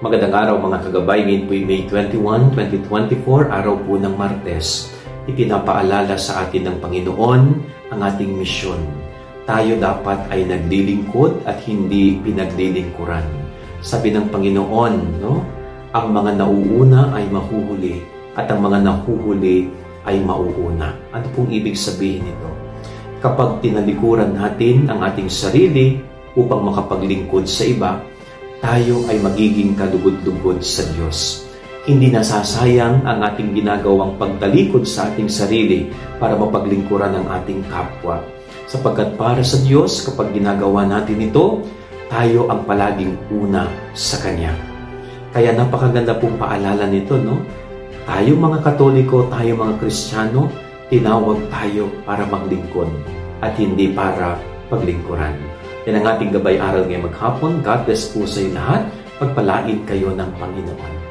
Magandang araw mga kagabay, ngayon po ay May 21, 2024, araw po ng Martes. Ipinapaalala sa atin ng Panginoon ang ating misyon. Tayo dapat ay naglilingkod at hindi pinaglilingkuran. Sabi ng Panginoon, ang mga nauuna ay mahuhuli at ang mga nahuhuli ay mauuna. Ano pong ibig sabihin nito? Kapag tinalikuran natin ang ating sarili upang makapaglingkod sa iba, tayo ay magiging kalugod-lugod sa Diyos. Hindi nasasayang ang ating ginagawang pagtalikod sa ating sarili para mapaglingkuran ang ating kapwa. Sapagkat para sa Diyos, kapag ginagawa natin ito, tayo ang palaging una sa Kanya. Kaya napakaganda pong paalala nito, Tayo mga Katoliko, tayo mga Kristiyano, tinawag tayo para maglingkod at hindi para paglingkuran. Yan ang ating gabay aral ngayong maghapon. God bless po sa inyo lahat. Pagpalain kayo ng Panginoon.